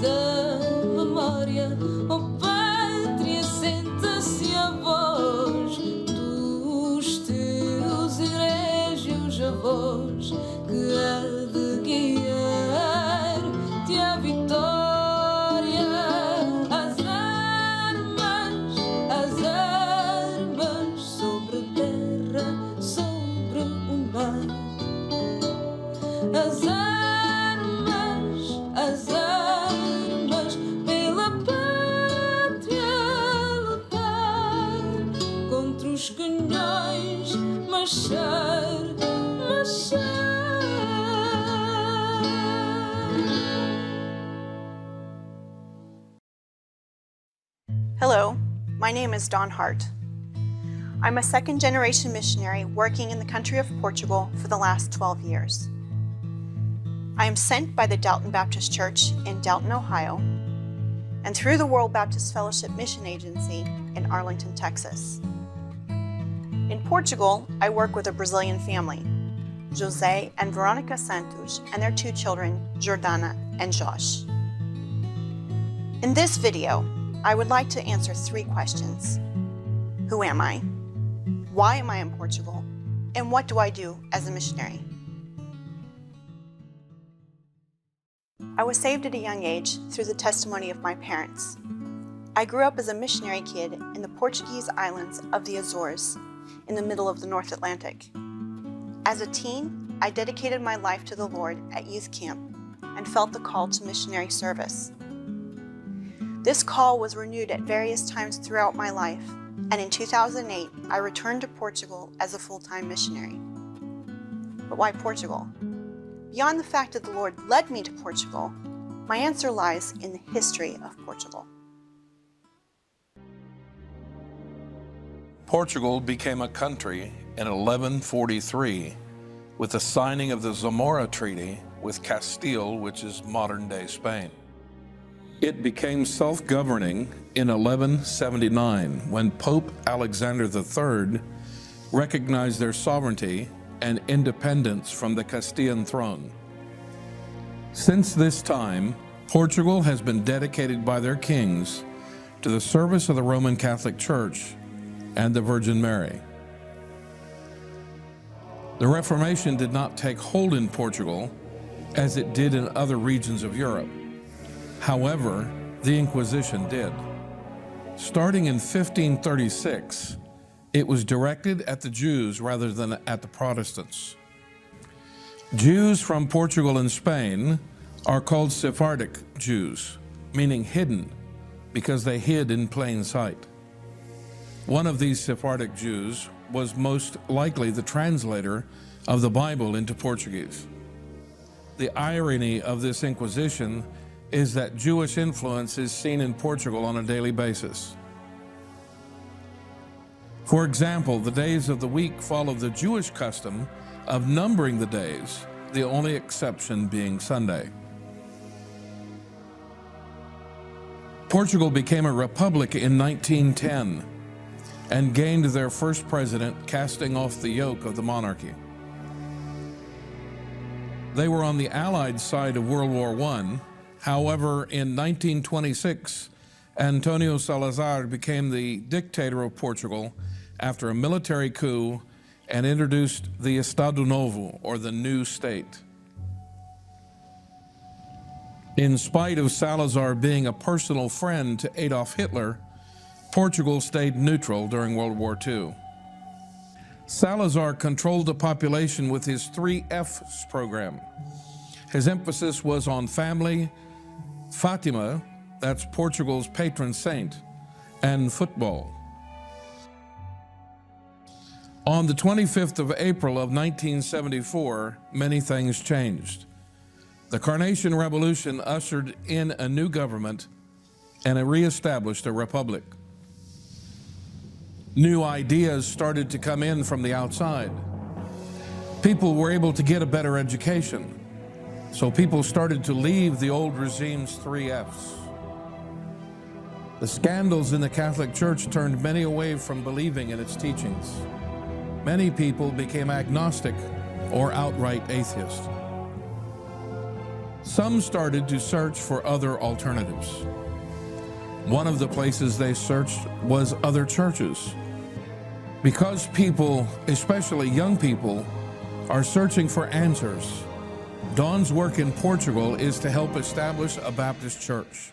da memória, oh pátria, senta-se a voz dos teus egrégios avós, que há de guiar-te à vitória. As armas, pela pátria lutar, contra os canhões, marchar, marchar. Hello, my name is Dawne Hart. I'm a second-generation missionary working in the country of Portugal for the last 12 years. I am sent by the Dalton Baptist Church in Dalton, Ohio, and through the World Baptist Fellowship Mission Agency in Arlington, Texas. In Portugal, I work with a Brazilian family, José and Veronica Santos, and their 2 children, Jordana and Josh. In this video, I would like to answer 3 questions. Who am I? Why am I in Portugal? And what do I do as a missionary? I was saved at a young age through the testimony of my parents. I grew up as a missionary kid in the Portuguese islands of the Azores in the middle of the North Atlantic. As a teen, I dedicated my life to the Lord at youth camp and felt the call to missionary service. This call was renewed at various times throughout my life, and in 2008, I returned to Portugal as a full-time missionary. But why Portugal? Beyond the fact that the Lord led me to Portugal, my answer lies in the history of Portugal. Portugal became a country in 1143 with the signing of the Zamora Treaty with Castile, which is modern-day Spain. It became self-governing in 1179 when Pope Alexander III recognized their sovereignty and independence from the Castilian throne. Since this time, Portugal has been dedicated by their kings to the service of the Roman Catholic Church and the Virgin Mary. The Reformation did not take hold in Portugal as it did in other regions of Europe. However, the Inquisition did. Starting in 1536, it was directed at the Jews rather than at the Protestants. Jews from Portugal and Spain are called Sephardic Jews, meaning hidden, because they hid in plain sight. One of these Sephardic Jews was most likely the translator of the Bible into Portuguese. The irony of this Inquisition is that Jewish influence is seen in Portugal on a daily basis. For example, the days of the week follow the Jewish custom of numbering the days, the only exception being Sunday. Portugal became a republic in 1910 and gained their first president, casting off the yoke of the monarchy. They were on the Allied side of World War I. However, in 1926, Antonio Salazar became the dictator of Portugal after a military coup and introduced the Estado Novo, or the new state. In spite of Salazar being a personal friend to Adolf Hitler, Portugal stayed neutral during World War II. Salazar controlled the population with his 3 F's program. His emphasis was on family, Fatima, that's Portugal's patron saint, and football. On the 25th of April of 1974, many things changed. The Carnation Revolution ushered in a new government and reestablished a republic. New ideas started to come in from the outside. People were able to get a better education, so people started to leave the old regime's 3 F's. The scandals in the Catholic Church turned many away from believing in its teachings. Many people became agnostic or outright atheist. Some started to search for other alternatives. One of the places they searched was other churches. Because people, especially young people, are searching for answers, Dawne's work in Portugal is to help establish a Baptist church.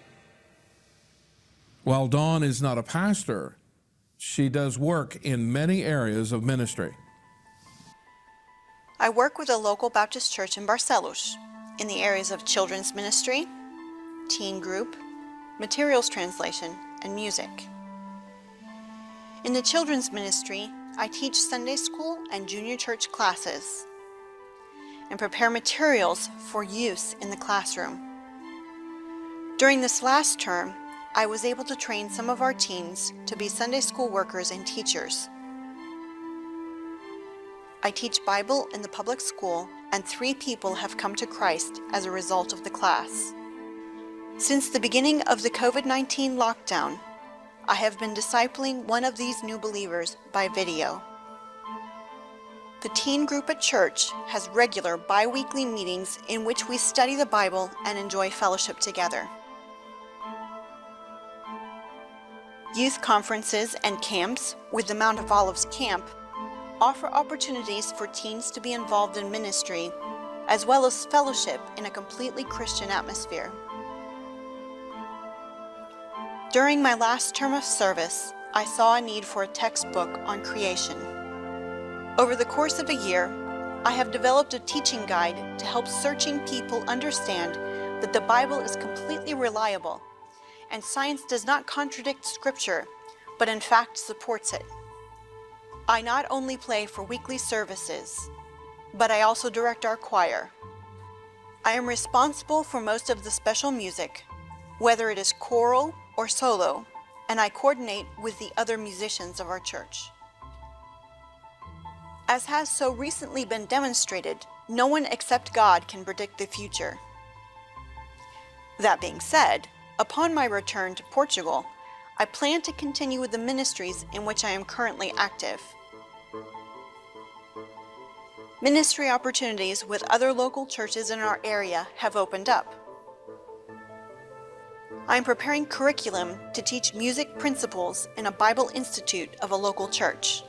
While Dawne is not a pastor, she does work in many areas of ministry. I work with a local Baptist church in Barcelos in the areas of children's ministry, teen group, materials translation, and music. In the children's ministry, I teach Sunday school and junior church classes and prepare materials for use in the classroom. During this last term, I was able to train some of our teens to be Sunday school workers and teachers. I teach Bible in the public school, and 3 people have come to Christ as a result of the class. Since the beginning of the COVID-19 lockdown, I have been discipling one of these new believers by video. The teen group at church has regular bi-weekly meetings in which we study the Bible and enjoy fellowship together. Youth conferences and camps with the Mount of Olives camp offer opportunities for teens to be involved in ministry, as well as fellowship in a completely Christian atmosphere. During my last term of service, I saw a need for a textbook on creation. Over the course of a year, I have developed a teaching guide to help searching people understand that the Bible is completely reliable, and science does not contradict Scripture, but in fact supports it. I not only play for weekly services, but I also direct our choir. I am responsible for most of the special music, whether it is choral or solo, and I coordinate with the other musicians of our church. As has so recently been demonstrated, no one except God can predict the future. That being said, upon my return to Portugal, I plan to continue with the ministries in which I am currently active. Ministry opportunities with other local churches in our area have opened up. I am preparing curriculum to teach music principles in a Bible institute of a local church.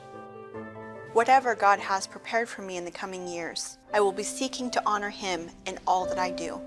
Whatever God has prepared for me in the coming years, I will be seeking to honor Him in all that I do.